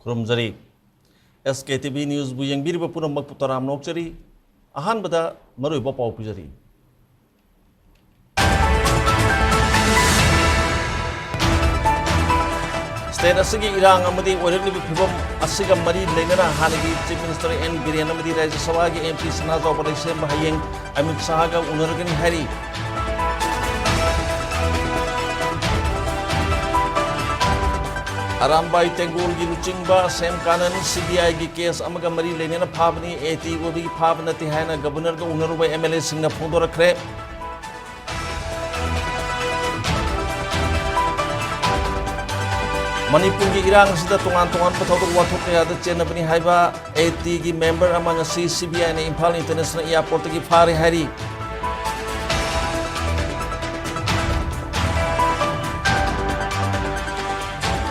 Kurumjari. SKTV News bu yang biri pun mak putaram nokjari. Ahan bada marui bapa pujari. State asigi irang amadi origni bipibam asiga mari lenana hanagi Chief Minister N. Biren amadi Rajya Sabha ki MP Sanaz Operation bahayeng Imphal ga unargani hari. Arambai Tengul gi luchingba Sam Kanan CBI gi case amaga mari lenana phabni AT obi phabna tihana governor ga unaruba MLA singna phondora khre. Manipur ki irang sida tungan-tungan pathotok wathok kaya da chenabani haiba AT ki member amang CBI na Imphal International Airport ki phare hari.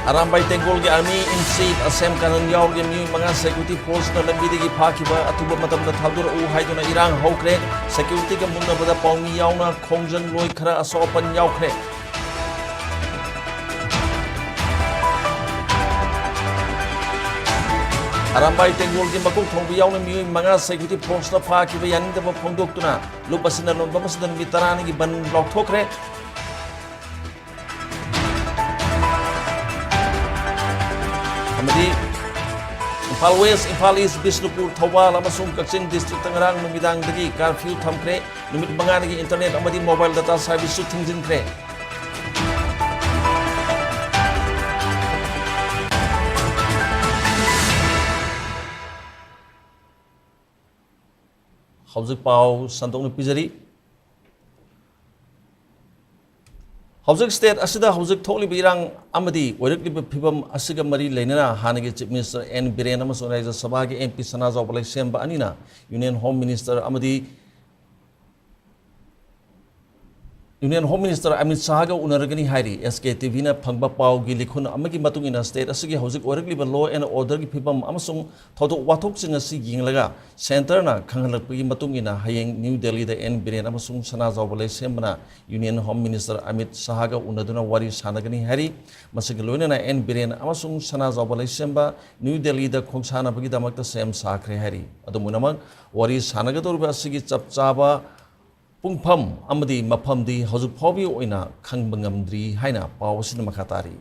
Arambai Tengol ki army in chief Sam Kanan yaw ki mga security force na lambi ki phakiba atuba matam na thaldur u haiduna irang hokre security ka munna bada pawmi yawna khongjang loi khara asopan yawkhre. Arambai Tengol ki makuk thongbi yawna mga security force na phakiba yanindaba phongdoktuna lupasina lomba masdan mitarani ki ban block thokre. Imphal West, Imphal East, Bishnupur, Thawal, amasung Kakching District Tangerang numidang dagi curfew thamkre numit manga nagi internet amadi mobile data service su thingjinkre. Hawjik pau santong pijari. Hawjik state asida hawjik thokli birang amadi oirikli phibam asiga mari leinana hanagi Chief Minister N. Biren amasung Rajya Sabha ki MP Sanaz Operation ba anina Union Home Minister Amit Shah ga unargani hairi SKTV na phangba pau gi likhun amagi matungina state asigi hawjik oirikli law and order ki phibam amasung thotok wathok singa si yinglaga center na khanghalakpi matungina hayeng New Delhi da N. Biren amasung Sanaz Operation bana Union Home Minister Amit Shah ga unaduna wari sanagani hari masigi loina na N. Biren amasung Sanaz Operation ba New Delhi da khongsana bagi damakta sem sakhre hari adumunamang wari sanagadorba asigi chapchaba Pungpam amadi mapamdi hawjik phawi oina khangba ngamdri haina paw asina makhatari.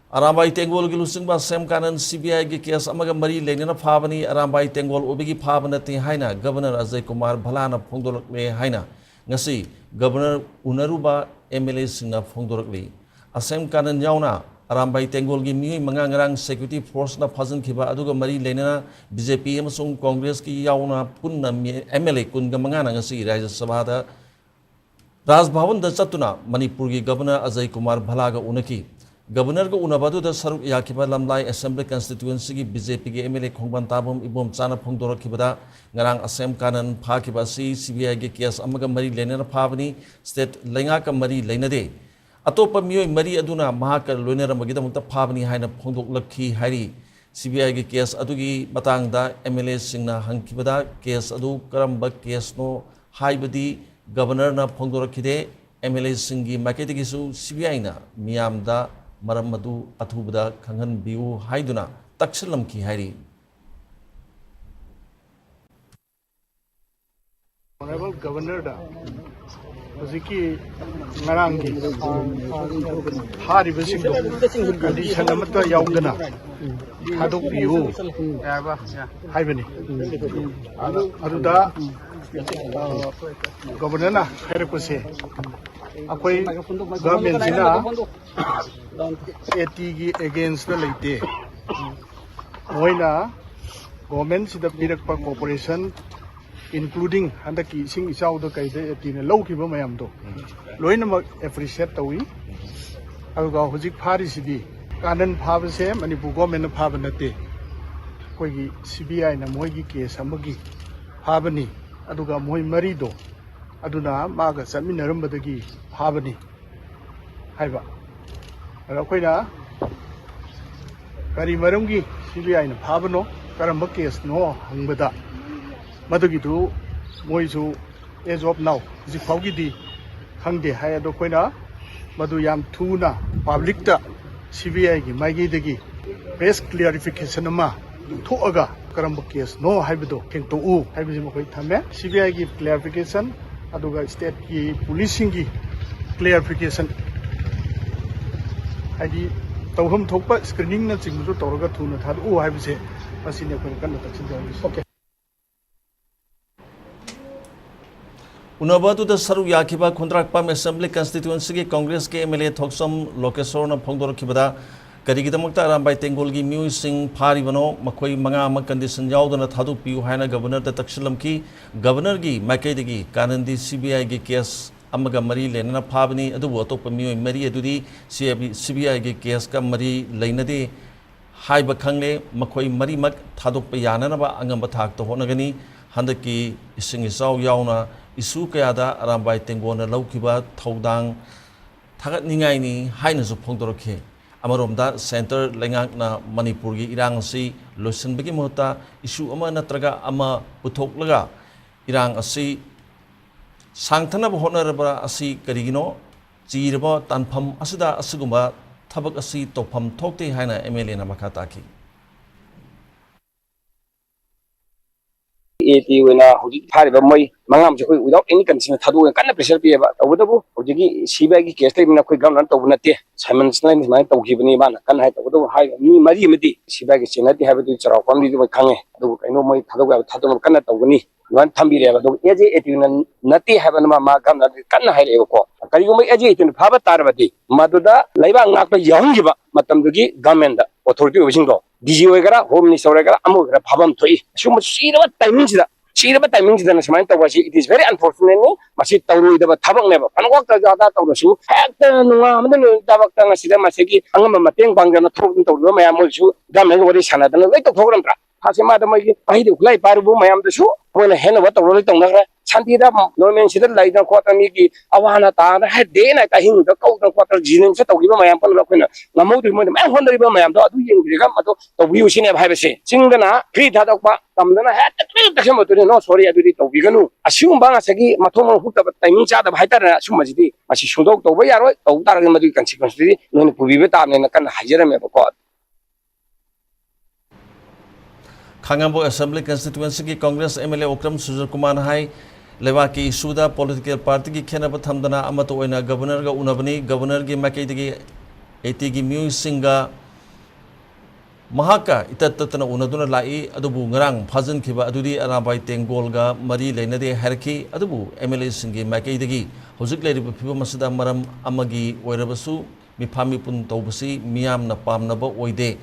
Arambai Tengol ki lusingba Sam Kanan CBI ki case amaga mari leinana phabani Arambai Tengol obigi phabana ti haina Governor Ajay Kumar Bhalana phongdolakle haina ngasi Governor unaruba MLA singna phongdolakle Sam Kanan yauna Arambai Tengol ki mga ngarang security force na phajan khiba aduga mari leinana BJP amasung Congress ki yauna punna MLA kun ga mga ngasi Rajya Sabha da Raj Bhavan da chatuna Manipur ki Governor Ajay Kumar Bhalaga unaki Governor ga unabadu da saruk yakiba lamlai Assembly constituency ki BJP ki MLA khongban tabum ibom chana phongdor khibada ngarang Sam Kanan phakiba CBI ki case amaga mari leinana phabani state lenga ka mari leinade Atopa miyoi mari aduna mahaka loinera magidamukta phabani haina phongdoklakhi hari CBI ki case adugi matangda MLA singna hangkibada case adu karamba case no haibadi governor na phongdorakhide MLA singi maketi gisu CBI na miyamda maram adu athubada khanghan biu haiduna taksalamki hari. Honorable Governor da Hoziki Marangi Hari Basindo Condition Amata Yaugana Hadok Piu Haibani Aduda Governor Herepose Akoi Government Sina ATG against the late Moina Government Sida Pirakpa Corporation including handaki sing isaw do kay tina low ki ba mayam do loina mag appreciate tawi aluga hojik phari sidi kanan phaba se Manipur government phaba nate koi gi CBI na moi gi case amagi phabani aduga moi mari do aduna maga saminaram badagi phabani haiba ara koina kari maram gi CBI na phabano karamba case no hangbada Madugidu Moisu as of now, the Fogidi Hangde Hayado Koina, madu yam thuna public ta CBI gi maigi degi best clarification ama thoaga karam case no haibido king to u haibi mo koi thame CBI gi clarification aduga state ki policing gi clarification hadi tawhum thokpa screening na chingdu tawraga thuna thad u haibise masine ko kan taksin jawi okay Unabatu the Saru Yakiba contract pam assembly constituency Congress ke MLA Thoksam Lokesor na Pongdor Kibada Karigidamukta Rambai Tengolgi Mu Sing Paribano Makoi Manga condition Yaudana Thadu Piu Hana Governor the Takshilam Ki Governor Gi Makadigi Kanandi CBI Gi case Amaga Mari Lena Pavani Adu Watop Mu Mary Adudi CBI Gi case Ka Mari Lainade Hai Bakangle Makoi Mari Mak Thaduk Payanaba Angambatak to Honagani Handaki Sing Isau Yauna isu kayada arambai tengona laukiba thodang thagat ningai ni haina su phongdorokhe amaromda center lengak na Manipur gi irang si losin bagi mohta isu ama natraga ama puthok irang asi sangthana bhonaraba asi karigino chirba tanpham asida asugumba thabak asi topham thokte haina MLA na makata ki AT wena hoji thariba moi mangam je khoi without any condition thadu kan pressure pi ba tawdabu hoji CBI gi case lai na khoi government taw na te Simon line mai taw gi bani ba kan hai tawdabu hai mi mari mati CBI gi chenati ha ba tu charaw pam di mai khange adu kaino moi thadu kan taw ni wan thambi re ba do AJ AT na nati ha ba ma gam na kan hai le ko kari mai AJ AT na phaba tar ba di maduda laiba ngak pa yang gi ba matam du gi government da authority obising do DG वगैरह home minister वगैरह अमो वगैरह भावम थोई सुम सीरबा timing सिदा समाइन तवसी it is very unfortunately मसी तौरुइदबा थाबक नेबा फनगोक ता जादा तौरसु हेक्ता नुवा मदन ताबक ता ngसिदा मासेगी अंगम मतेंग बांगना थोक तौरु मयाम मोलसु गामन वरि सानादन लै तौथोग्रम त्रा फासे मादा मगी पाहिदे खुलाई पारबु मयाम दसु मोना हेन व तौरु लै तौनग्रा शांतिदा नॉर्मल सिदा लाइदा खोता मिगी अवाना ताना हे दे ना ता हिंग द कौदा खोता जिनिन से तौगिबा मयाम पन लखैना नमौदि मोना मयाम होनरिबा मयाम द अदु यंग्रिगा मतो तौबिउ सिने भाइबसे चिंगदना फ्री थादकपा तमदना हे तसम तो नो सॉरी अदुदि तौबिगनु असुम बांगा सगी मथोम हुक्तब टाइमिंग चादा भाइतर असुमजिदि मासी सुदोक तौबा यारोय तौ तारग मदि कंसिक्वेंस दि नोन पुबिबे ताबने कन हाजिरमे बको Khangabo Assembly constituency ki Congress MLA Okram Sujar Kumar hai lewa ki suda political party ki khenaba thamdana amato oina governor ga unabani governor gi makai digi AT gi mu singa mahaka itattatana unaduna lai adubu ngarang phajin khiba adudi arabai tengol ga mari leinade herki adubu MLA singi makai digi hojik leiriba phiba masida maram amagi oirabasu mifami pun tawbasi miyam na pamnaba oide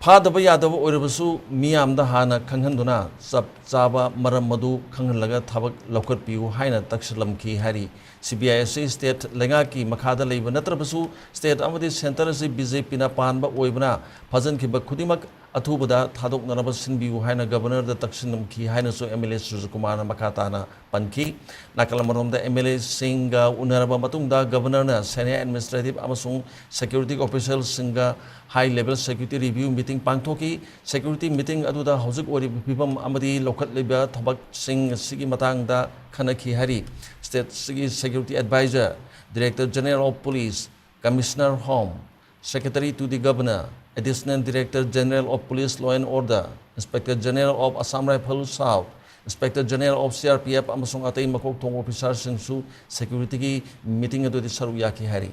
फादब यादव ओरबसु मियाम द हाना खंगहनदुना सब चाबा मरम मदु खंगहनलगा थबक लौकत पियु हाइना तक्षलम की हारी CBI स्टेट लेंगा की मखादा लेब नत्रबसु स्टेट अमदि सेंटर से BJP ना पानबा ओइबना फजन की बखुदिमक अथुबदा थादोक नरब सिनबियु हाइना गवर्नर द तक्षलम की हाइना सो MLA सुजु कुमार मखाताना पनकी नाकलमरोम द MLA सिंगा उनरबा मतुंगदा गवर्नर ना सीनियर एडमिनिस्ट्रेटिव अमसुंग सिक्योरिटी ऑफिसर सिंगा high level security review meeting पांगथोकी सिक्योरिटी मीटिंग अदुदा हौजिक ओरि फिबम अमदि लौखत लेबा थबक सिंग सिगी मतंगदा खनकी हरी स्टेट सिगी security advisor director general of police commissioner home secretary to the governor additional director general of police law and order inspector general of Assam rifle south inspector general of CRPF अमसुंग अतै मकोक थोंग ऑफिसर सिंगसु सिक्योरिटी की meeting अदुदि सरू याकी हरी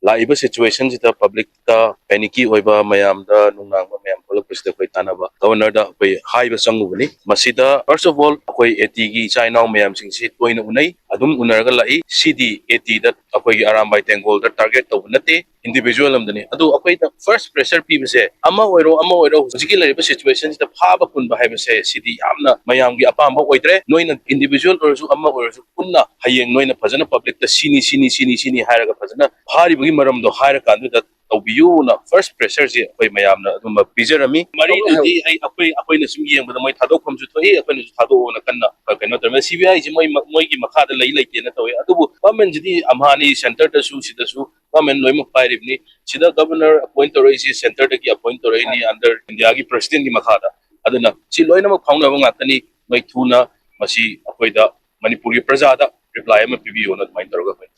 live situation जिता public ता panicky होइबा मयाम दा नुंगांग मयाम Pollock पिसते कोई तानाबा governor दा कोई हाइबा संगुबनी मसिदा first of all कोई एटी की चाइनाव मयाम सिंगसी तोइना उनै अदुम उनरगा लाई सीडी एटी दा अकोई आरामबाई तेंगोल दा टारगेट तौ नते इंडिविजुअल अमदनी अदु अकोई दा फर्स्ट प्रेशर पीबसे अमा ओइरो हुजिकी लाइव सिचुएशन जिता फाबा कुनबा हाइबसे सीडी यामना मयाम की अपाम ओइद्रे नोइना इंडिविजुअल ओरसु अमा ओरसु पुन्ना हयेंग नोइना फजना पब्लिक दा सीनी हायरगा फजना भारी मरम दो हायर कांदुदा तौबियुना फर्स्ट प्रेशर जे अखोय मयामना अदुम पिजरमी मरी दुदी अखोय न सुम येंबदा मोय थादोखम जु थोई अखोय न थादोना कन्ना कनो तम CBI जे मोय की मखादा लई लेते न तोय अदुबु गवर्नमेंट जदी अमहानी सेंटर दसु सिदसु गवर्नमेंट लोइम पाइरिबनी सिदा गवर्नर अपॉइंट तोरई सि सेंटर दकी अपॉइंट तोरई नि अंडर इंडिया की प्रेसिडेंट की मखादा अदुना सि लोइनम फाउनबा गातनी मोय थुना masi akoida Manipur gi praja da reply ama pibiyo na mai taroga mai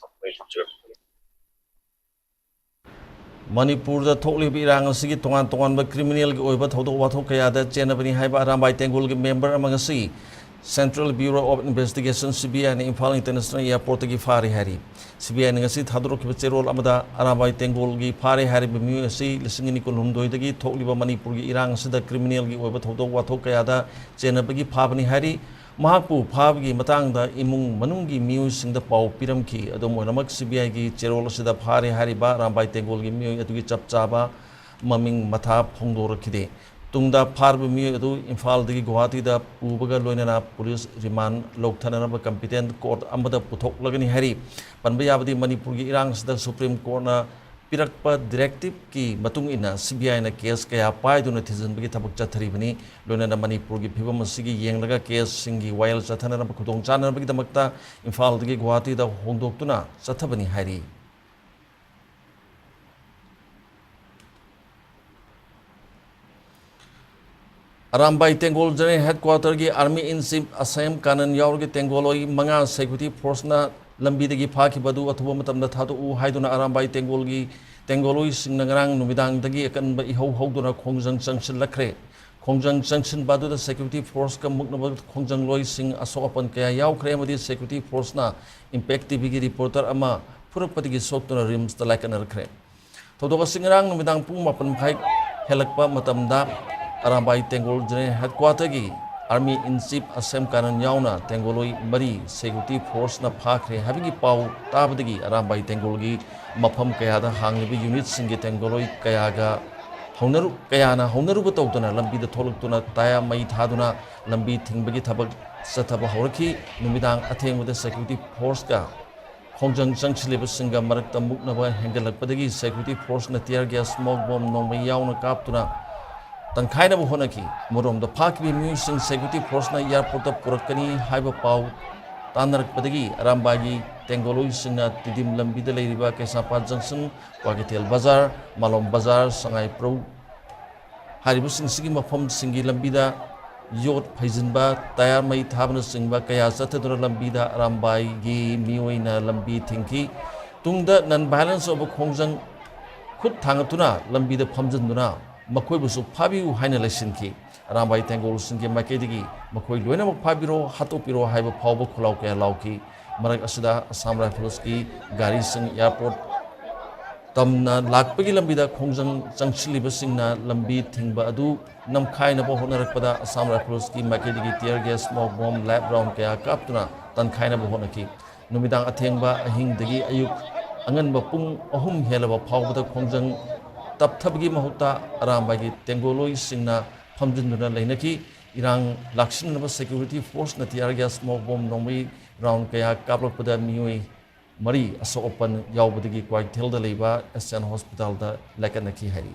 Manipur da thokli bi rang asigi tongan tongan ba criminal gi oiba thodok wathok kaya da chenabani haiba Arambai Tengol gi member amang si Central Bureau of Investigation CBI and Imphal International Airport gi fari hari CBI ngasi thadrok ki cherol amada Arambai Tengol gi fari hari bimi asi lisingini ko lumdoi dagi thokli ba Manipur gi irang sida criminal gi oiba thodok wathok kaya da chenabagi phabani hari Mahapu Phabgi Matangda Imung Manungi Mu Singda Pau Piramki, Adomonamak CBI gi Cherol Sida Phari Hariba, Rambai Tengol gi Mu Atugi Chapchaba, Maming Mata Pongdor Kide. Tungda Parbu Mu Adu Imphal Digi Guwahati da Ubaga Loinana Police Remand Lokthana Competent Court Amada Puthok Lagani Hari. Panbayabadi Manipur gi Irang Sida Supreme Court na Pirakpa Directive ki Matung ina CBI na case kaya pai duna thizen bagi thabak chathari bani loina na Manipur gi phibam asigi yenglaga case singi wild chathana na khudong chana bagi damakta Imphal dagi Guwahati da hongdoktuna chathabani hari Arambai Tengol General Headquarter gi Army in Chief Assam Kanan Yaur gi Tengoloi manga security force na lambi dagi phaki badu athuba matamda thadu u haiduna Arambai Tengol gi Tengoloi singna ngarang numidang dagi akan ba ihau hauduna khongjang changsin lakre khongjang changsin badu da security force ka mukna khongjang loi sing asopan kaya yaw kre amadi security force na impact tv gi reporter ama purapati gi soktuna rims da like anar kre thodoga singrang numidang pung mapan phai helakpa matamda Arambai Tengol General Headquarter gi Army in Chief Assam Kanan Yauna Tengoloi Mari Security Force na phakre habigi pau tabadagi Arambai Tengol gi mafam kaya da hanglibi unit singi Tengoloi kaya ga haunaru kaya na haunaru ba tawtuna lambi da tholuktuna taya mai thaduna lambi thingbagi thabak sathaba horki numidang athengwada security force ka khongjang changchileba singa marakta muknaba hengalakpadagi security force na tear gas smoke bomb nomai yauna kaptuna Tangkai na buhona ki murom da phakbi musing security force na airport ta purakani haiba pau tanarak padagi Arambagi Tengoloi singna tidim lambi da leiriba Kesapa Junction Wagitel Bazar Malom Bazar Sangai Pro haribu sing sigi mafam singi lambi da yot phaijinba tayar mai thabna singba kaya sathadura lambi da Arambagi mioi na lambi thingki tungda non violence of khongjang khut thangatuna lambi da phamjinduna Makoi busu Pabiu Haina Leshinki, Arambai Tengol Sinki Makedigi, Makoi Luena Pabiro, Hatopiro, Haiba Paubo Kulauke Lauki, Marak Asida, Assam Rifles ki, Gari Sing Airport, Tamna Lakpagi Lambida, Khongjang Changchili Basingna, Lambi Thingba Adu, Namkai Nabo Honarakpada, Assam Rifles ki, Makedigi, Tear Gas, Smoke Bomb, Lab Round Kaya Kaptuna, Tankai Nabo Honaki, Numidang Athengba, Ahing Digi Ayuk, Angan Bapung, Ohum Helaba Pauba Khongjang. Tap thabgi mahukta Arambagi Tengoloi singna phamjinduna leinaki irang laksin security force na tear gas smoke bomb nomai round kaya kaplakpada mioi mari aso open yaubadagi kwai thelda leiba SN hospital da lakanaki hari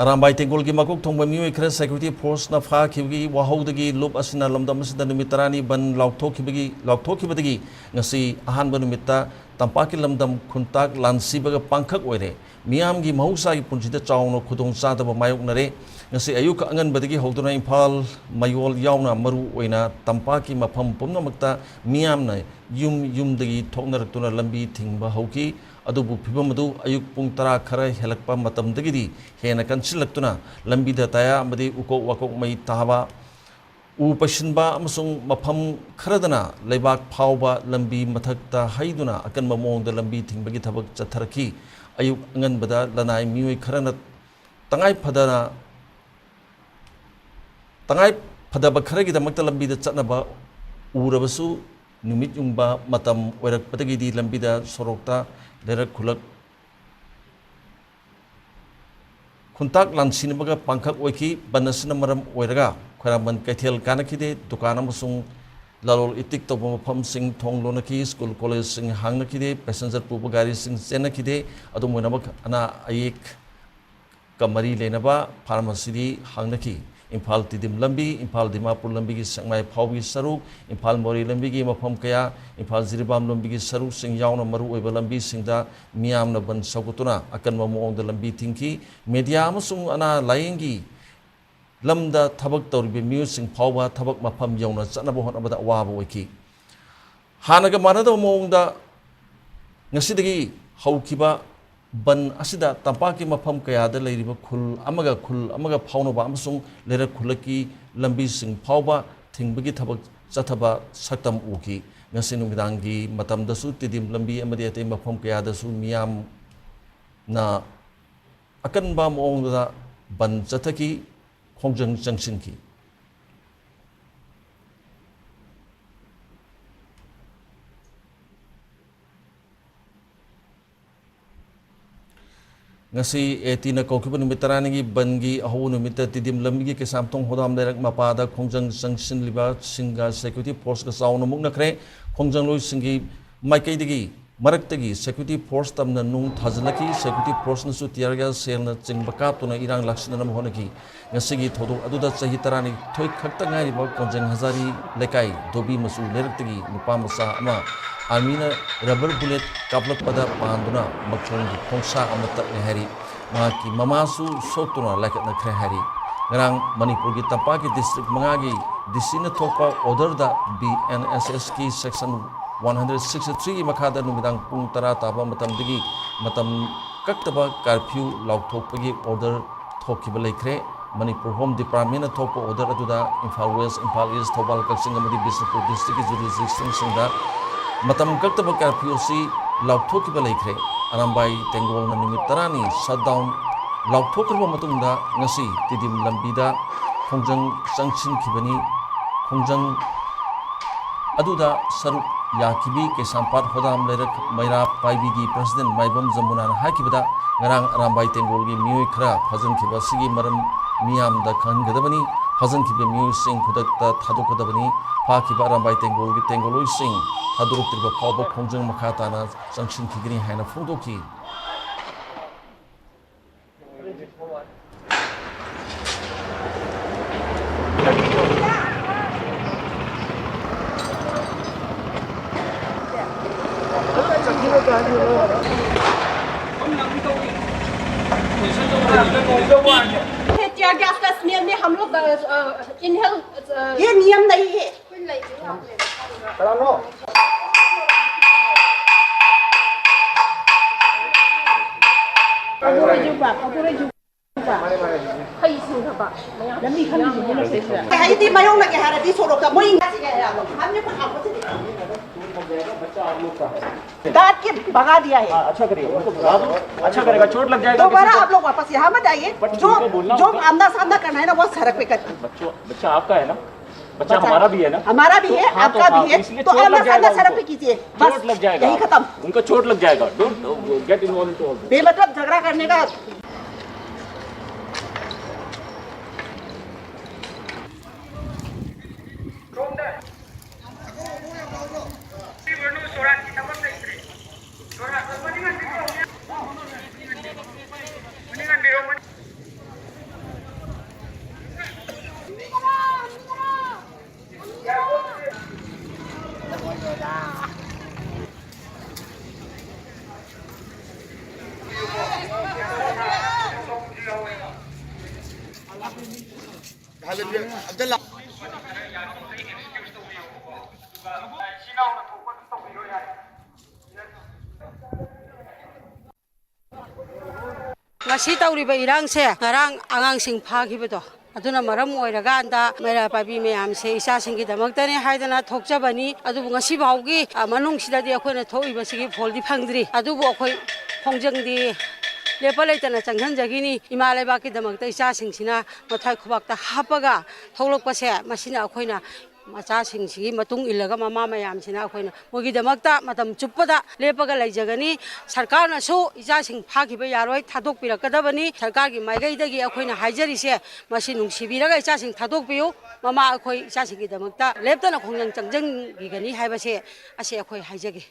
Arambai Tengol gi makuk thongba mioi khra security force na pha khibgi wahaudagi lob asina lamdam asida numitarani ban laukthokibadagi ngasi ahanba numita tampaki lamdam khuntak lansibaga pangkhak oire miyam gi mahausa gi punjida chawno khudong sadaba mayoknare ngasi ayuk angan badagi hoduna Imphal mayol yauna maru oina tampaki mafam pumnamakta miyamna yumdagi thoknaraktuna lambi thingba hauki adubu phibam adu ayuk pung tara khara helakpa matam dagidi hena kansilaktuna lambi da taya amadi ukok wakok mai tahaba u pashinba amasung mafam kharadana leibak phauba lambi mathakta haiduna akan mamong da lambi thingbagi thabak chatharaki ayuk angan bada lanai mioi kharana tangai phadaba kharagi damakta lambi da chatnaba urabasu numit yungba matam oirakpadagi di lambi da sorokta Derak Kulak Kuntak Lansinabaga Pankak Oiki, Banasina Maram Oiraga, ꯈꯣꯏꯔꯥꯡꯕꯟ ꯀꯩꯊꯦꯜ ꯀꯥꯟꯅꯈꯤꯗꯦ ꯗꯨꯀꯥꯟ ꯑꯃꯁꯨꯡ ꯂꯂꯣꯟ ꯏꯇꯤꯛ ꯇꯧꯕ ꯃꯐꯝꯁꯤꯡ ꯊꯣꯡ ꯂꯣꯟꯅꯈꯤ school ꯀꯣꯂꯦꯖꯁꯤꯡ ꯍꯥꯡꯅꯈꯤꯗꯦ passenger ꯄꯨꯕ ꯒꯥꯔꯤꯁꯤꯡ ꯆꯦꯟꯅꯈꯤꯗꯦ ꯑꯗꯨꯝ ꯑꯣꯏꯅꯃꯛ ꯑꯅꯥ ꯑꯌꯦꯛꯀ ꯃꯔꯤ ꯂꯩꯅꯕ ꯐꯥꯔꯃꯥꯁꯤꯗꯤ ꯍꯥꯡꯅꯈꯤ Imphal Tidim Lambi, Imphal Dimapur Lambigi Sangmai Phaugi Saruk, Imphal Mori Lambigi Mafam Kaya, Imphal Ziribam Lambigi Saruk Sing Yauna Maru Oiba Lambi Singda Miyamna Ban Sakutuna Akan Mamuong the Lambi Tinki Media Amasung Ana Layengi Lamda Tabak Toribi Musing Pauba Tabak Mapam Yauna Sanabo Abada Waba Wiki Hanaga Manada Monda Nasidagi Haukiba Ban asida tampaki mafam kayada leiriba khul amaga phaunoba amasung lera khulaki lambi sing phauba thingbagi thabak chathaba saktam uki ngasi nungdangi matamdasu tidim lambi amadi ate mafam kayada su miyam na akan ba moongda ban chathaki khongjang changsinki ngasi etina kokibu numitaranigi bangi ahu numita tidim lamigi ke samtong hodam lerak mapada khongjang jangsin liba singa security force ka sauna muk nakre khongjang loi singi maikai digi maraktagi security force tamna nung thajlaki security force na su tiarga selna chingba kaptuna irang laksina nam honaki ngasigi thodok aduda chahi tarani thoi khakta ngai ba khongjang hazari lekai dobi masu leraktagi nupa masa ama Amina rubber bullet kaplak pada panduna makchong di khongsa amatak nehari maki mamasu sotuna lakat na krehari ngarang Manipur gi Tampaki district mangagi disina thopa order da BNSS ki section 163 makada numidang pung tara taba matam digi matam kaktaba curfew lauthokpagi order thokkiba leikre Manipur Home Department thopa order aduda Imphal West Imphal East Thobal Kaksing amadi Bisnupur district jurisdiction singda Matam Kaktaba curfew si lauthokiba leikre arambai tengol na numit tarani shutdown lauthokirba matungda ngasi tidim lambida khongjang changsin khibani khongjang aduda saruk yakibi ke sampat hodam lerak maira paibigi president maibam jamuna hakibada ngarang arambai tengol gi mioi khra phajin khiba sigi maram miyam da khan gadabani phajin khibe mioi sing khudakta thadokadabani Pakiba Rambai Tengol Tengoloi Sing Haduruk Triba Pauba Khongjang Makhatana Junction Kigini Haina Fundoki gas का smell में हम लोग inhale ये नियम नहीं है दांत के भगा दिया है अच्छा करिए अच्छा करेगा चोट लग जाएगा दोबारा आप लोग वापस यहाँ मत आइए जो आमना सामना करना है ना वो सड़क पे करिए बच्चा आपका है ना बच्चा हमारा भी है ना हमारा भी है आपका भी है तो आमना सामना सड़क पे कीजिए चोट लग जाएगा यही खत्म उनका चोट लग जाएगा डोंट गेट इन्वॉल्व टू बेमतलब झगड़ा करने का ngasi tawriba irangse ngarang angangsing phagibado aduna maram oiraganda mera pabi meyam se isa singi damaktane haidana thokjabani adubu ngasi baugi manung sidadi akhona thoiba sigi foldi phangdri adubu akhoi khongjangdi lepalaitana changhan jagini imalai baki damakta isa singsina mathai khubakta hapaga tholokpase masina akhoina ꯃꯆꯥꯁꯤꯡꯁꯤꯒꯤ ꯃꯇꯨꯡ ꯏꯜꯂꯒ ꯃꯃꯥ ꯃꯌꯥꯝꯁꯤꯅ ꯑꯩꯈꯣꯏꯅ ꯃꯣꯏꯒꯤꯗꯃꯛꯇ ꯃꯇꯝ ꯆꯨꯞꯄꯗ ꯂꯦꯞꯄꯒ ꯂꯩꯖꯒꯅꯤ ꯁꯔꯀꯥꯔꯅꯁꯨ ꯏꯆꯥꯁꯤꯡ ꯐꯥꯈꯤꯕ ꯌꯥꯔꯣꯏ ꯊꯥꯗꯣꯛꯄꯤꯔꯛꯀꯗꯕꯅꯤ ꯁꯔꯀꯥꯔꯒꯤ ꯃꯥꯏꯀꯩꯗꯒꯤ ꯑꯩꯈꯣꯏꯅ ꯍꯥꯏꯖꯔꯤꯁꯦ ꯃꯁꯤ ꯅꯨꯡꯁꯤꯕꯤꯔꯒ ꯏꯆꯥꯁꯤꯡ ꯊꯥꯗꯣꯛꯄꯤꯌꯨ ꯃꯃꯥ ꯑꯩꯈꯣꯏ ꯏꯆꯥꯁꯤꯡꯒꯤꯗꯃꯛꯇ ꯂꯦꯞꯇꯅ ꯈꯣꯡꯖꯪ ꯆꯪꯖꯟꯕꯤꯒꯅꯤ ꯍꯥꯏꯕꯁꯦ ꯑꯁꯤ ꯑꯩꯈꯣꯏ ꯍꯥꯏꯖꯒꯦ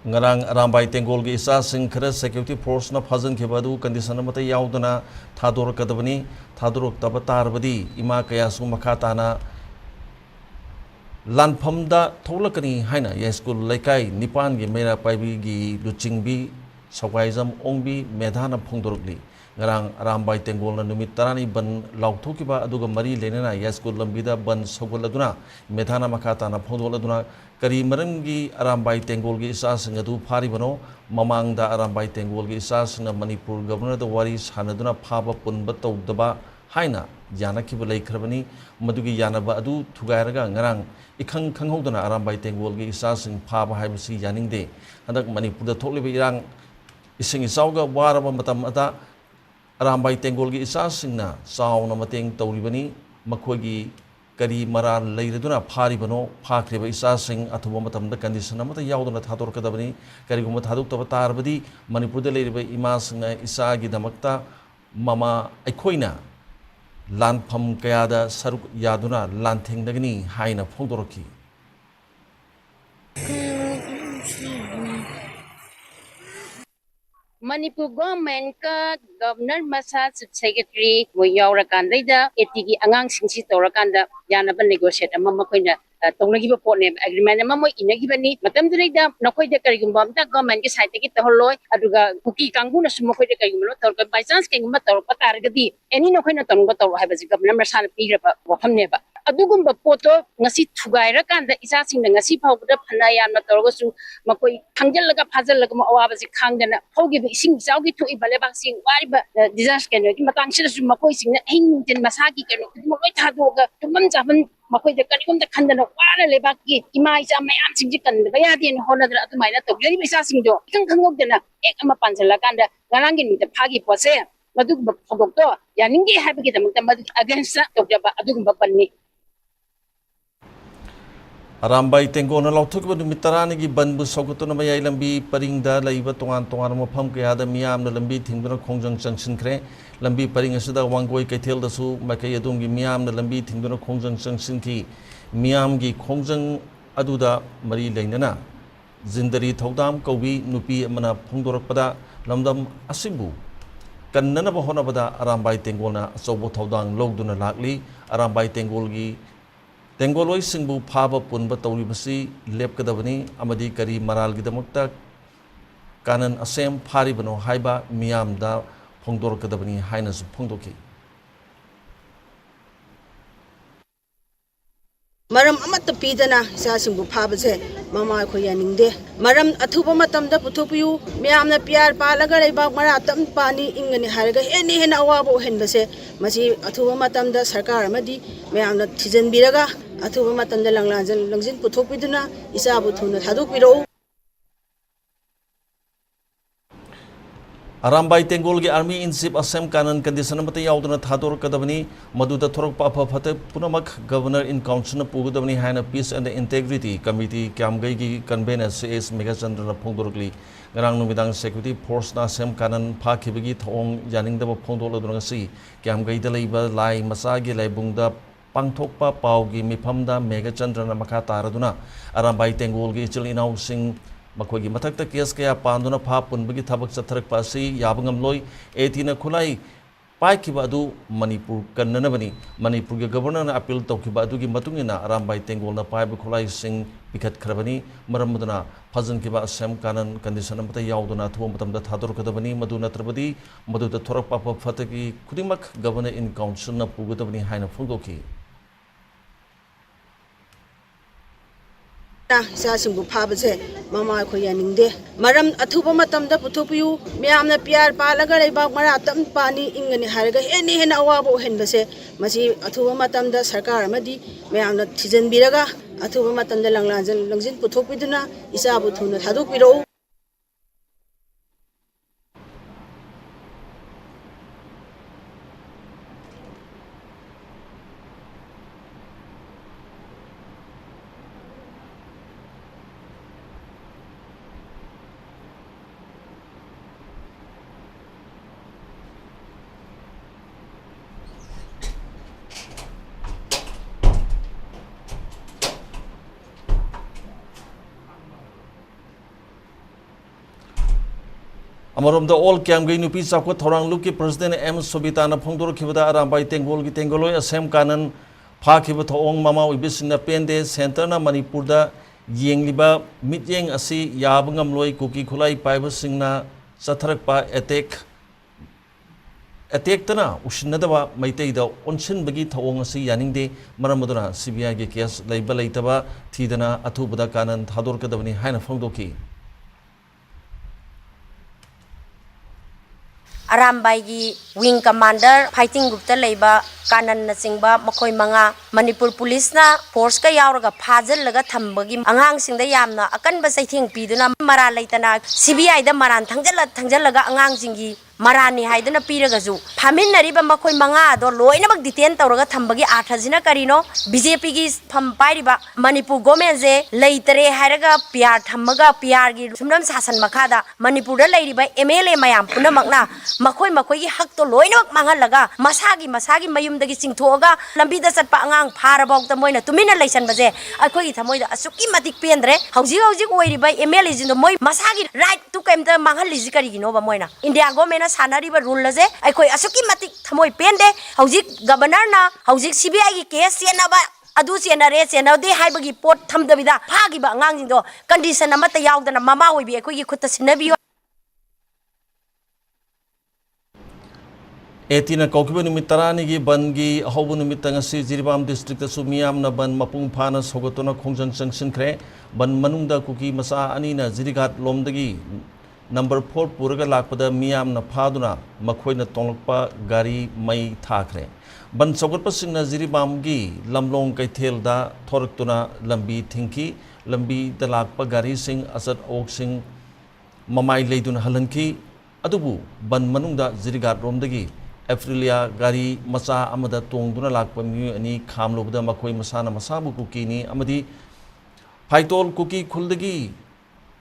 ngarang Arambai Tengol gi isa sing khara security force na phazan kheba du condition mata yaudana thador kadabani thador tabatar badi ima kaya su makha tana lanphamda tholakani haina ya school laikai nipan gi mera paibi gi luchingbi sawaiजम ongbi medhana phongdorukli ngarang Arambai Tengol na numit tarani ban lauthokiba aduga mari lenena ya school lambida ban sogoladuna medhana makha tana phongdoladuna kari maramgi Arambai Tengol gi isa sing adu phari bano mamangda Arambai Tengol gi isa sing Manipur governor da wari sanaduna phaba punba tawdaba haina yana kibalai khrabani madugi yana ba adu thugairaga ngarang ikhang khanghodana Arambai Tengol gi isa sing phaba haibasi yaningde hadak Manipur da thokliba irang ising isauga waraba matam ata Arambai Tengol gi isa singna sauna mateng tawribani makhogi kari marar leiraduna phari bano phakhreba isa sing athuba matamda condition amata yauduna thador kadabani kari guma thaduk taba tarbadi Manipur da leiriba ima singna isa gi damakta mama aikhoina lanpham kayada saruk yaduna lanthengdagani haina phongdoraki Manipur government ka governor masa secretary mo yaurakan da etigi angang singsi torakanda yana ban negotiate amma makoina tongnagi ba pone agreement amma mo inagi bani matam da nakoi da kari gumba amta government ki side ki tohloi aduga kuki kangbu na sumo koi da kari gumba tor by chance ke gumba tor patar gadi any no koi na tongo tor ha ba governor masa na pigra ba wafam ne ba adugumba poto ngasi thugaira kanda isa singna ngasi phawda phana yamna torgosu makoi khangjallaga phajallaga ma awaba ji khangdana phawgi ising jawgi thu ibale ba sing wari ba disaster keno ki matang sira su makoi singna hing tin masagi keno makoi thadoga tumam jaban makoi da kanigum da khandana wara leba ki ima isa mayam singji kan ba ya den honadra atumaina togri isa singdo ikang khangogdana ek ama panjala kanda garangin mi da phagi pose madugba phogokto yaningi habigi da mukta madu against togba adugba panni Arambai Tengol na lauthok ba mitarani gi banbu sogotuna mayai lambi paringda laiba tongan tongan mafam kaya da miyam na lambi thingduna khongjang changsin khre lambi paring asida wangoi kaithel da su makai adum gi miyam na lambi thingduna khongjang changsin ki miyam gi khongjang aduda mari leinana zindari thodam kaubi nupi amana phongdorakpada lamdam asibu kannana ba hona bada Arambai Tengol na asobo thodang logduna lakli Arambai Tengol gi Tengoloi singbu phaba punba tawribasi lepkadabani amadi kari maralgidamakta kanan asem pharibano haiba miyamda phongdorkadabani hainasu phongdoki maram amata pidana isa singbu phabase mama ko yaningde maram athuba matamda puthopiu miyamna pyar palaga leiba mara tam pani ingani haraga eni hena awabo henbase masi athuba matamda sarkar amadi miyamna thijanbiraga athuba matamda langjin puthopiduna isabu thuna thadokpiro Arambai Tengol gi army in chief asem kanan condition mata yauduna thador kadabani maduda thorok pa phate punamak governor in council na pugudabani haina peace and integrity committee kamgai gi convener cs megachandra na phongdorkli ngarang numidang security force na asem kanan phakibagi thong yaningda phongdoloduna si kamgai da leiba lai masa gi laibungda pangthokpa paugi mifamda megachandra na makha taraduna Arambai Tengol gi ichil inau sing makogi mathakta case kaya panduna pha punbagi thabak chatharak pasi yabangam loi etina khulai pai kiba adu Manipur kannana bani Manipur ge governor na appeal tawkiba adu gi matungina Arambai Tengol na pai ba khulai sing pikhat khrabani maramuduna phazan kiba asem kanan condition amata yauduna thu matamda thador kadabani madu natrabadi madu da thorak pa phataki khudimak governor in council na pugadabani haina phongdoki isa singbu phabase mama ko yaningde maram athuba matamda puthopiu miyamna pyar palaga leiba mara tam pani ingani haraga eni hena awabo henbase masi athuba matamda sarkar amadi miyamna thijanbiraga athuba matamda langjin puthopiduna isabu thuna thadokpiro अमरोम द ऑल कैम गई नुपी चाको थोरांग लुक की प्रेसिडेंट एम सोबिता न फोंदोर खिबदा अरामबाई तेंगोल की तेंगोलोय असेम कानन फाखिब थोंग मामा उबिसिन पेंदे सेंटर न मणिपुर द येंगलिबा मिटयेंग असि याब ngamloi कुकी खुलाई पाइब सिंगना चथरकपा अटैक तना उसिनदबा मैतैदा ओनसिनबगी थवोंग असि यानिंगदे मरम मदुना सीबीआई के केस लैबा लैतबा थीदना अथुबदा कानन थादोरकदबनी हायना फोंदोकी अरामबाई की विंग कमांडर फाइटिंग ग्रुप लेबा कानन चिंबा मखोय मंगा मणिपुर पुलिस ना फोर्स का यावरगा फाजल थम्बगी अंगांग सिंगदा यामना अकनबा सैथिंग पीदुना मरा लैतना सीबीआई दा मरान थंजलगा अंगांग सिंगी मरानी हाइदना पीरगजु फामिनरिबा मखोय मंगा दो लोइनमक डिटेन तौरगा थम्बगी आठजिना करिनो बीजेपी की फम पाइरिबा मणिपुर गवर्नमेंट जे लैतरे हायरगा पीआर थम्मगा पीआर की सुमनम शासन मखादा मणिपुर दा लैरिबा एमएलए मयाम पुनमकना मखोय मखोय की हक तो लोइनमक मांगलगा मसागी मयुमदगी चिंगथोगा लंबीदा चटपा अंगांग फारबौता मोइना तुमिना लैसनबजे अखोय थमोयदा असुकी मतिक पेंद्रे हौजिक ओइरिबा एमएलए जिनो मोय मसागी राइट टू कैमता मांगलिजि करिगिनोबा मोइना इंडिया गवर्नमेंट सानारिबा रूल जे अखोय असुकी मतिक थमोय पेंदे हौजिक गवर्नर ना हौजिक सीबीआई की केस सेनाबा अदु सेनरे सेनदे हाइबगी पोट थमदबिदा फागिबा अंगांगिंदो कंडीशन अमता यावदना मामा ओइबी अखोय की खुत्ता सिनबियो एटीना कौकिब निमित तरानी की बन की अहौब निमित तंगसी जिरिबाम डिस्ट्रिक्ट सुमियाम न बन मपुंग फाना सोगतोना खोंजंग संगसिनख्रे बन मनुंगदा कुकी मसा अनीना जिरिघाट लोमदगी नंबर 4 पुरगा लाकपदा मियाम न फादुना मखोयना तोंगलपा गाड़ी मई थाखरे बन सोगतपसिंगना जिरिबाम की लमलोंग कैथेलदा थोरक्तुना लंबी थिंकी लंबी दलाकपा गाड़ी सिंग असद ओक सिंग ममाई लेदुना हलनकी अदुबु बन मनुंगदा जिरिघाट रोमदगी एफ्रिलिया गाड़ी मचा अमदा तोंगदुना लाकपा मियो अनि खामलोबदा मखोय मसाना मसाबु कुकीनी अमदी फाइटोल कुकी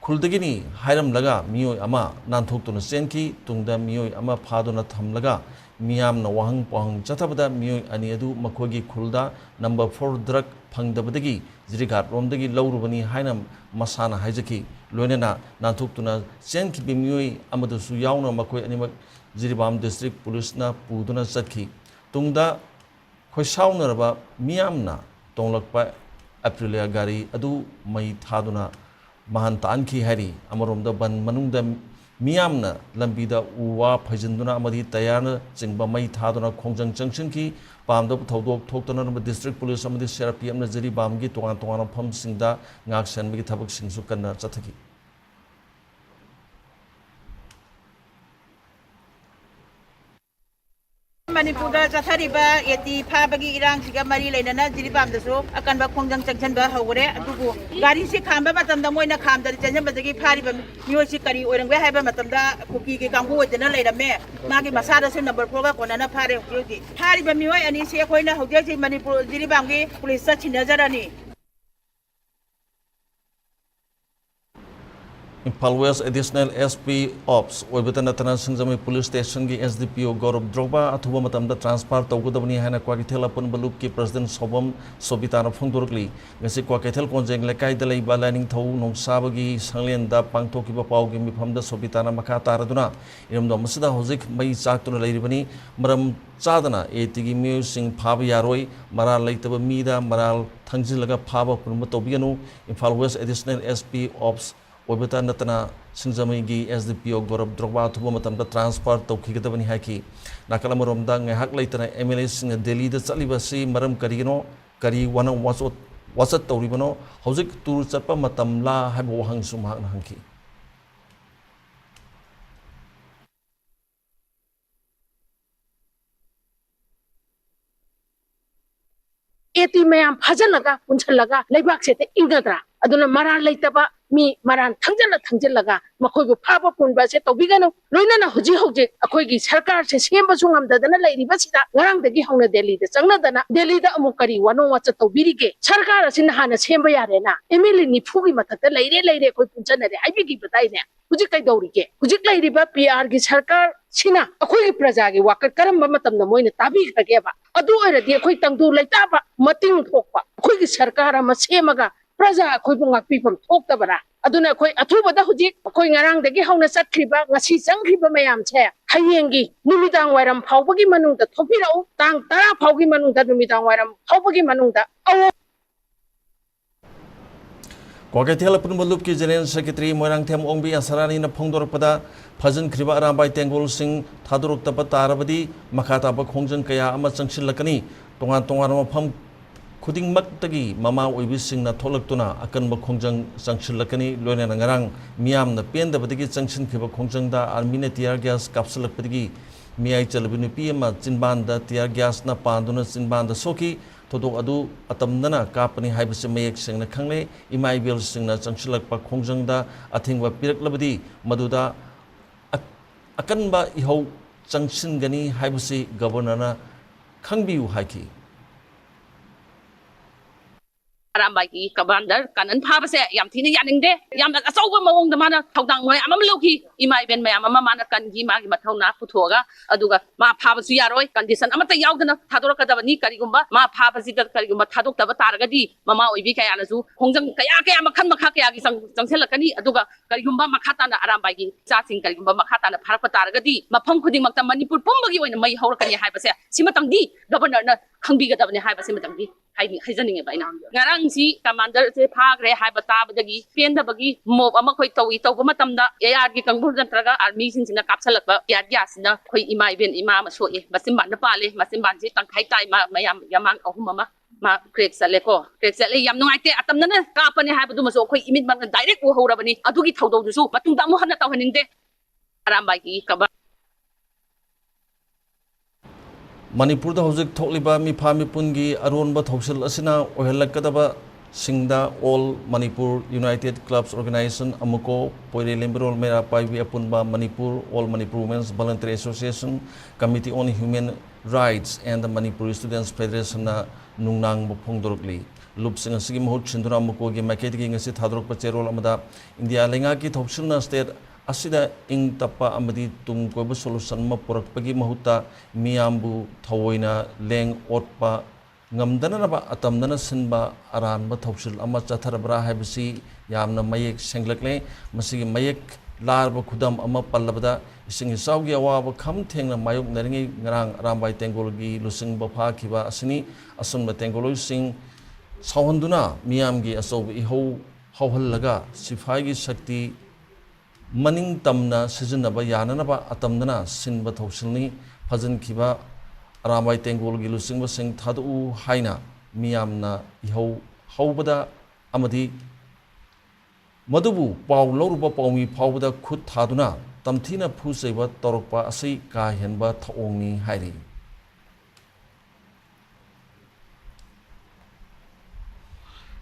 खुलदगिनी हायरम लगा मियोय अमा नानथोक्तुना चेनकी तुंगदा मियोय अमा फादुना थमलगा मियामना वाहंग पहंग चथबदा मियोय अनि अदु मखोगी खुलदा नंबर 4 ड्रग फंगदबदगी जिरिघाट रोमदगी लौरुबनी हायना मसाना हाइजकी लोइनना नानथोक्तुना चेनकी मियोय अमदसु यावना मखोय अनिमक जिरिबाम डिस्ट्रिक्ट पुलिस ना पुदुना चटकी तुंगदा खोइसाउनरबा मियामना तोंगलकपा एप्रिलिया गाड़ी अदु मई थादुना महान तानखी हैरी अमरोमदा बन मनुंगदा मियामना लंबीदा उवा फैजनदुना अमदी तयारना चिंगबा मई थादुना खोंजंग जंक्शन पामदब थौदोक थोक्तुना डिस्ट्रिक्ट पुलिस अमदी सीआरपीएफ ना जिरिबाम की तोंगान तोंगान फम सिंगदा ngak senbagi thabak singsu kanna chathaki Manipur चथरीब एटी फाबगी इरांग सिगा मरी लेना जिरिबाम दसो अकन बा खोंजंग चंगसन बा हौरे अदुबु गाड़ी से खामबा मतमदा मोइना खामदा चंजबदगी फारिबा मियोसी करी ओरंगबे हाइबा मतमदा कुकी के कांगु ओइदना लेरमे मागी मसादा से नंबर 4 गा कोनना फारे होती फारिबा मियोय अनि से खोइना हौजे से मणिपुर जिरिबाम गी police छिनजरानी Imphal West Additional SP Ops Oibatan Natana Singjami Police Station की SDPO Gaurav Drogba अथुबा मतमदा ट्रांसफर तौगदबनी हायना क्वाकेथेल अपन बलुक की प्रेसिडेंट सोबम सोबिताना फोंदोरकली ngasi क्वाकेथेल कोंजेंग लेकाइदा लैबा लाइनिंग थौ नोंसाबगी सांगलेनदा पांगथोकिबा पावगी मिफमदा सोबिताना मखा तारदुना इरमदो मसदा होजिक मई चाक्तुना लैरिबनी मरम चादना एटीगी म्यूसिंग फाब यारोय मराल लैतबा मीदा मराल थंजिलगा फाब पुनम तोबिगनु Imphal West Additional SP Ops ओबता नतना सिंजमई एसडीपीओ गौरव द्रोगबा थुब मतम ट्रांसफर तौखीगदबनी हाकी नाकलमरोमदा ngahak leitana MLA sing Delhi da chalibasi maram karigino kari wana wasat tawribano hojik tur chatpa matam la haibo wahang sumhak na hangki एटी मयाम फजलगा पुंछलगा लेबाक से ते इंगदरा अदुना मरान लेतबा मी मरान थंजलगा मखोइबु फाबा पुनबा से तौबिगनो लोइनना हुजि हौजे अखोइगी सरकार से सेमबसु ngamdadana lairibasida ngarangdagi hauna Delhi da changnadana Delhi da amuk kari wano wacha tawbirige सरकार असिन हाना सेमबा यारेना एमएलए नि फुगी मथकता लेरे कोइ पुंचनरे हाइबिगी बताइने हुजि कैदौरिगे हुजि लैरिबा पीआर की सरकार सिना अखोइगी प्रजागी वाकर करम मतमना मोइना ताबिखगेबा अदु ओइरदि अखोइ तंगदु लैताबा मतिंग थोकपा अखोइगी सरकार अमा सेमगा प्रजा अखोइबु ngakpifam thoktabara aduna akhoi athubada hujik akhoi ngarangdagi hauna satkriba ngasi changkriba mayam che hayengi numidang wairam phawbagi manungda thopirau tang 10 phawgi manungda numidang wairam phawbagi manungda awo Kwakethel Apun Lup ki General Secretary Moirang Them Ongbi Asarani na Pongdor Pada Fazan Kriba Arambai Tengol Singh Taduruk Tapat Tarabadi Makata Bakhongjan Kaya Ama Changshil Lakani Tongan Tongan Mapam Kuding Maktagi Mama Ubi Singh na Tolaktuna Akan Bakhongjang Changshil Lakani Loina Nangarang Miam na Penda Badigi Changshin Kiba Khongjang da Armina Tiar Gas Kapsalak Padigi Miai Chalabini Pima Zinbanda Tiar Gas na Panduna Zinbanda Soki Todo adu atamdana kapani haibase mayek singna khangle imai bel singna changchilakpa khongjangda athingwa piraklabadi maduda akanba ihau changchingani haibase governor na khangbiu haiki Arambai ki commander kanan phabase yam thina yaningde yam na asoba mawong da mana thaudang noi amam loki imai ben mayam ama mana kan gi ma gi mathauna puthoga aduga ma phabasu yaroi condition amata yaudana thadorkadabani karigumba ma phabasi da karigumba thadokdaba taragadi mama oibi kaya nasu khongjang kaya makhan makha kaya gi changselakani aduga karigumba makhata na arambai gi cha sing karigumba makhata na pharakpa taragadi mafam khuding makta manipur pumbagi oina mai haurakani haibase simatangdi governor na khangbigadabani haibase matangdi haizaning ba ina ngarang si commander se phagre haiba tabadagi pendabagi mob ama khoi tawi tawba matamda AR gi kangbur jantraga army sin sina kapsalakba gas na khoi imai ben imam so e masim ban na pale masim ban si tangkhai tai ma mayam yamang ahum ma crack sale ko crack sale yam nungai te atamna na kapani haibadu maso khoi imit bang direct wo horabani adugi thawdo du su matungda mo hana tawhaningde arambai gi kaba Manipur da hojik thokliba mifa mipungi aronba thoksil asina ohelakadaba singda All Manipur United Clubs Organization amuko poire lembrol mera paibi apunba Manipur All Manipur Women's Voluntary Association Committee on Human Rights and the Manipur Students Federation na nungnang bphongdorokli lup sing asigi mahut chindura amuko gi market gi ngasi thadrok pa cherol amada India lenga ki thoksil na state asida ing tapa amadi tung koiba solution ma purakpagi mahuta miyambu thawoina leng otpa ngamdana ba atamdana sinba aranba thoksil ama chatharabra haibasi yamna mayek senglakle masigi mayek larba khudam ama pallabada ising isawgi awaba kham thengna mayok naringi ngarang arambai tengol gi lusing ba pha khiba asini asunba tengoloi sing sawhanduna miyamgi asob iho hawhallaga sifai gi shakti Maning tamna sizinaba yananaba atamdana sinba thoksilni phajin khiba arambai tengol gi lusingba sing thadu haina miyamna ihau haubada amadi madubu paw loruba pawmi phawbada khut thaduna tamthina phuseiba torokpa asai ka henba thaongni hairi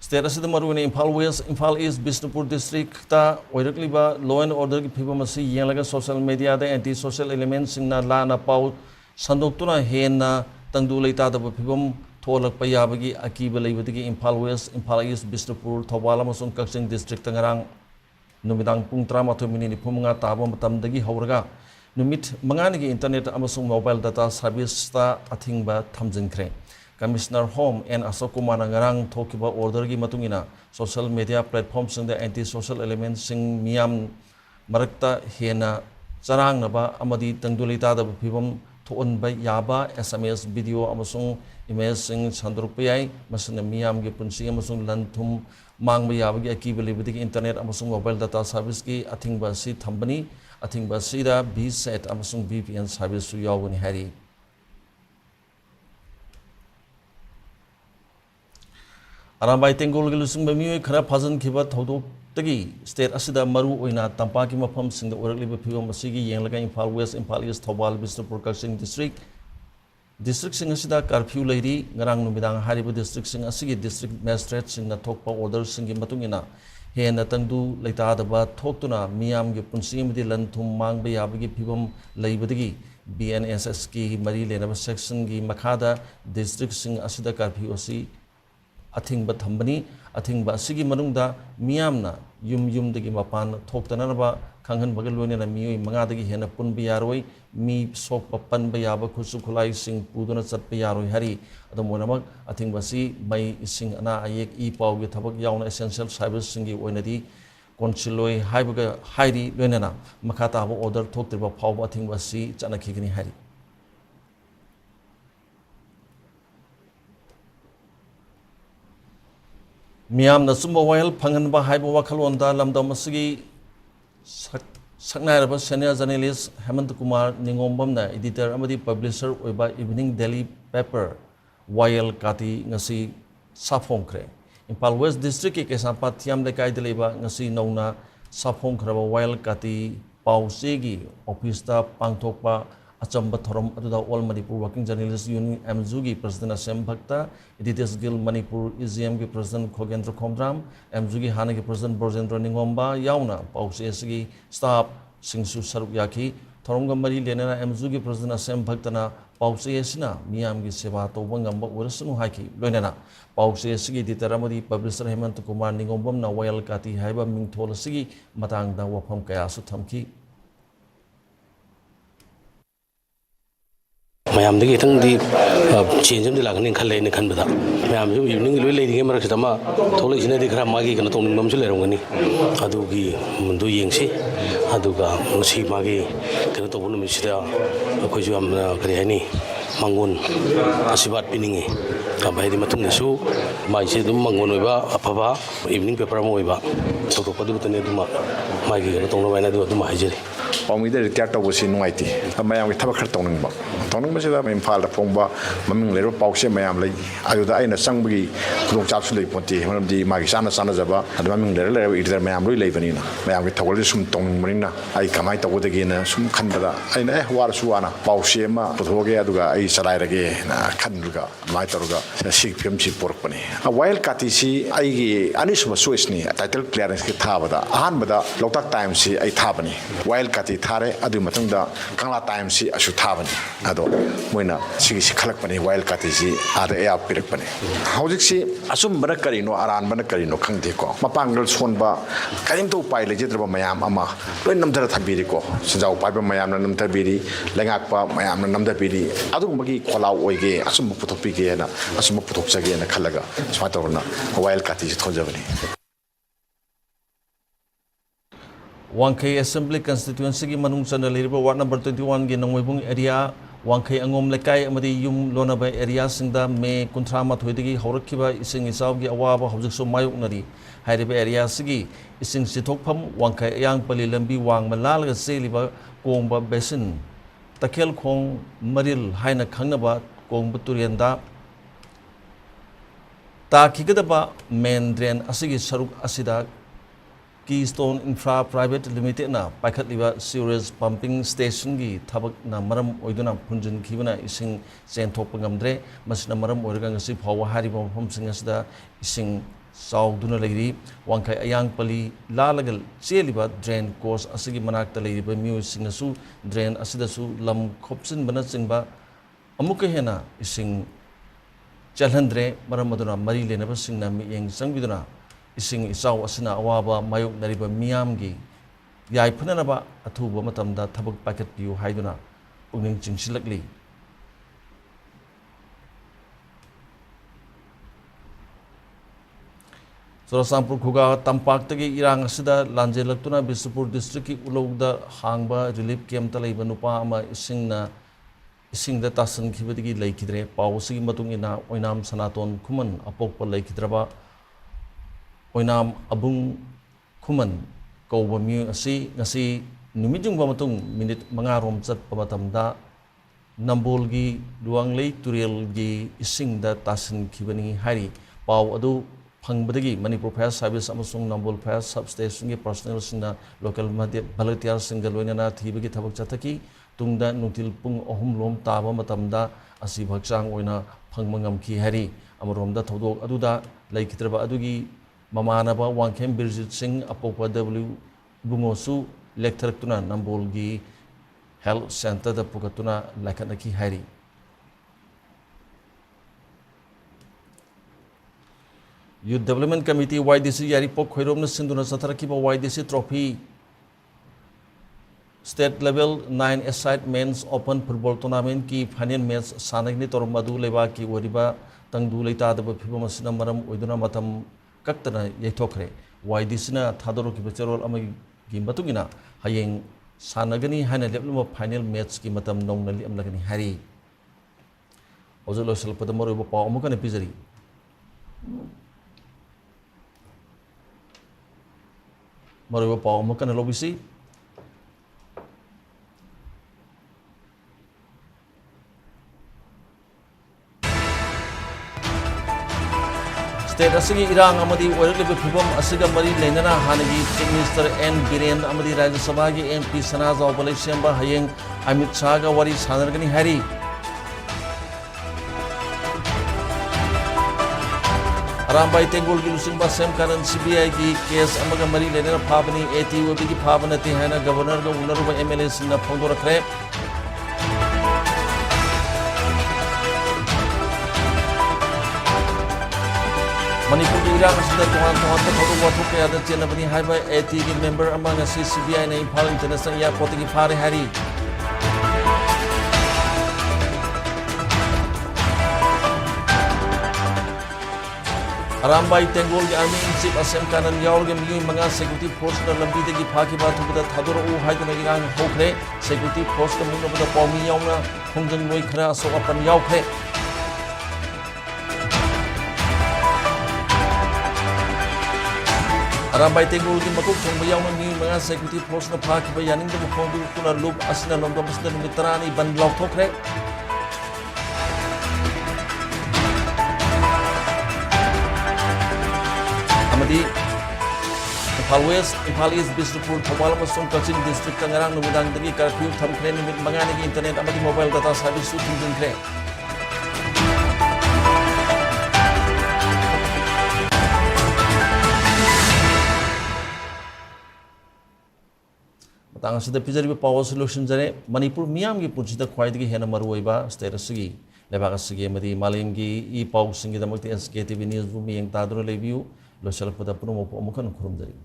State asida maruni Imphal West, Imphal East, Bishnupur District ta oirakliba law and order ki phibam asi yenglaga social media da anti social elements singna lana pau sandoktuna henna tangdu leita da phibam tholak payabagi akiba leibadigi Imphal West, Imphal East, Bishnupur, Thawal amasung Kaksing District tangarang numidang pung 38 pumunga taba matamdagi hauraga numit mangani gi internet amasung mobile data service ta athingba thamjinkhre Commissioner Home and Asokuma Nangarang Tokiba order gi matungina social media platforms in the anti-social elements sing miyam marakta hena charang naba amadi tangdulita da phibam thon bai yaba SMS video amasung image sing chandrupyai masna miyam gi punsi amasung lanthum mangba yaba gi akibelibidi internet amasung mobile data service gi athingba si thambani athingba sida bset amasung VPN service su yawani hari Arambai tengol gi lusing ba mioi khara phajin khiba thodok tagi state asida maru oina tampa ki mafam sing da orakliba phibam asigi yenglaga Imphal West, Imphal East, Thawal, Bishnupur, Kaksing District sing asida curfew leiri ngarang numidang hariba district sing asigi district magistrate sing na thokpa order sing gi matungina hena tangdu leita da ba thoktuna miyam gi punsi midi lanthum mangba yabagi phibam leibadigi BNSS ki mari lenaba section gi makhada district sing asida curfew asi athingba thambani athingba asigi manungda miyamna yum dagi mapan thoktanaraba Kangan Bagalunian and Mui Mangadagi Hena Punbiaroi, me soak Papan Bayaba Kusu Kulai sing Puduna Satpiaro Hari, the Monamak, I think Basi, may sing Ana Ayek E Pau with Tabak Yawn essential cyber singi Wenadi, Conchiloi, Hybaga, Heidi, Lenana, Makata order talked about Pau, I think Basi, Janakini Hari. Miam the Sumba Whale, Panganba Hyba Wakalonda, Lamda Masigi. Saknai senior journalist Hemant Kumar Ningombamna, editor Amadi publisher by Evening Daily Paper, YL Kati Ngasi Safongkre. Imphal West District Kesampa Tiam Lekai Deleba Ngasi Nona Safongkra YL Kati Pausegi, Opista Pangtokpa, Achamba Thorom Aduda All Manipur Working Journalists Union Mzugi, President Asem Bhakta, Editors Guild Manipur, EZM President Khogendra Khomdram, Mzugi Hanagi President Borjendra Ningomba, Yauna, Pausegi, Staff, Singsu Sarukyaki, Thoronga Mari Lena, Mzugi President Asem Bhaktana, Pausesina, Miamgi Seva, Tobangamba, Urasunu Haki, Lenana, Pausegi, Ditaramadi, Publisher Hemant Kumar Ningombam, Nawal Kati, Haiba Mingtolasigi, Matang, the Wapam Kayasu Tamki. mayamdagi tangdi change am dilagani khalle ne khan bada mayam ju evening loi lei ding marak sama thole sina di khara magi kana tong mam chu lerongani adugi mundu yengsi aduga musi magi kana to bunu misida akoi ju am kari hani mangun asibat piningi kabai di matung nesu mai se dum mangun oiba afaba evening paper am oiba to to padu tane dum magi kana tong no baina du dum haijeri Ongi the cat was in whitey. A man with Tabaka Toning. Toning was in Fal Pomba, Maming Little Pauxi, Mayamly. I would in a Sangbi, Kung absolutely Ponti, one of the Magisana Sanazaba, and Maming Little, either Mayam Relavenina. Mayam with Tawalisum Tong Marina. I come out with again, some Kandada. I know Warsuana, Pauxima, Potoga, I Sarai again, Kanduga, Maitaruga, a sick Pimchi Porpany. A wild catisi, I Anisma Swisney, a title clearance Kitavada, Hanbada, Lotak times I Tabani, wild Kati Tare, Adu Matunda, Kangla times I should Tabani, Ado, Wina, Sigi Kalakpani, wild Katisi, Ada Air Piripani. How did she assume Banakarino, Aran Banakarino, Kangtiko, Mapangal Sonba, Karimto Pai, legitimate Mayam Ama, when Namda Tabirico, since our Piper Mayam Namtabiri, Langakpa, Mayam Namdabiri, Adu Magi Kola Oige, Asum Putopigana, Asum Putopsagi and a Kalaga, Smatorna, wild Katis Tojavani. 1K Assembly Constituency gi manung chana leriba ward number 21 gi nongwebung area 1K angom lekai amadi yum lona ba area singda me kunthra ma thoidigi haurakhiba ising isaw gi awaba hobjik so mayuk nari hairiba area sigi ising sithokpham 1K yang pali lambi wang malal ga seliba kongba basin takel khong maril haina khangnaba kongba turienda ta khigada main drain asigi saruk asida Keystone Infra Private Limited na Paikat Liba Sewage Pumping Station gi thabak na maram oiduna punjin khibana ising chen thokpa ngamdre masina maram oiraga ngasi phawa hariba mafam sing asida ising sauduna leiri wangkai ayang pali lalagal cheliba drain course asigi manakta leiriba miu singasu drain asida su lam khopsin bana chingba amuka hena ising chalhandre maram maduna mari lenaba singna mi yeng sangbiduna ising isaw asina awaba mayok nariba miyamgi yai phananaba athuba matamda thabak packet piu haiduna pungning chingsilakli Surasampur Khuga Tampaktagi irang asida lanjelaktuna Bisupur district ki ulogda hangba relief camp talaiba nupa ama isingda tasan khibadigi laikidre pawsigi matungina oinam sanaton khuman apokpa laikidraba Oinam abung kuman kau bami asi ngasi numijung bamatung minit mangarom cat pamatamda nambol gi luang lei turil gi ising da tasin kibani hari pau adu phangbadagi Manipur Fire Service amasung nambol fire substation gi personnel singna local volunteer single loinana thibagi thabak chathaki tungda nutil pung ohum lom taba matamda asi bhakchang oina phangmangam ki hari amarom da thodok aduda laikitraba adugi Mamanaba Wangkem Birjit Singh Apopa W Bungosu lecture tuna Nambolgi Health Center the Pukatuna Lakanaki Hari. Youth Development Committee YDC Yaripok Khairom Sinduna Satarakiba YDC Trophy State level 9 aside men's open football tournament ki final match sanagni tor madu leba ki wariba tangdu leita da phibam asina maram oiduna matam kaktana yaithokre waidisina thadoro ki becherol amagi gi matugina hayeng sanagani hana lebluma final match ki matam nongnali amlagani hari ojolo selpada moro bo paw amukane pizari moro bo paw amukane lobisi State asigi irang amadi oirakliba phibam asiga mari leinana hanagi Chief Minister N Biren amadi Rajya Sabha gi MP Sanazao balai semba hayeng Amit Shah ga wari sanargani hari Arambai Tengol gi lusingba sem karan CBI gi case amaga mari leinana phabani ATOB gi phabana ti haina governor ga unaruba MLA sinna phondorakre Manipur ki irang asida tuan ta thodu wathuk ya da chena bani haiba AT ki member among CBI na Imphal International Airport ki phare hari Arambai Tengol ki army in chief asem kanan yawl ge mi manga security force na lambi de ki phaki ba thu da thador u haida na irang hokre security force ka mungna da pawmi yawna khongjang loi khara so apan yawkre Arambai Tengol ki makuk thongba yawna mi manga security force na phaki ba yaning da khondu kula loop asna lomda basda mitrani ban lawthokre amadi Imphal West, Imphal East, Bisnupur, Thawal amasung Kachin district ka ngarang numudang dagi curfew thamkhre nimit mangani ki internet amadi mobile data service su thungjungkhre matang asida pijariba power solution jare Manipur miyam gi punchida khwaidagi hena maruoiba state asigi lebak asigi amadi malim gi e power singi damakti SKTV news bu miyang tadro lebiu lo salpada puno mo amukan khurumjari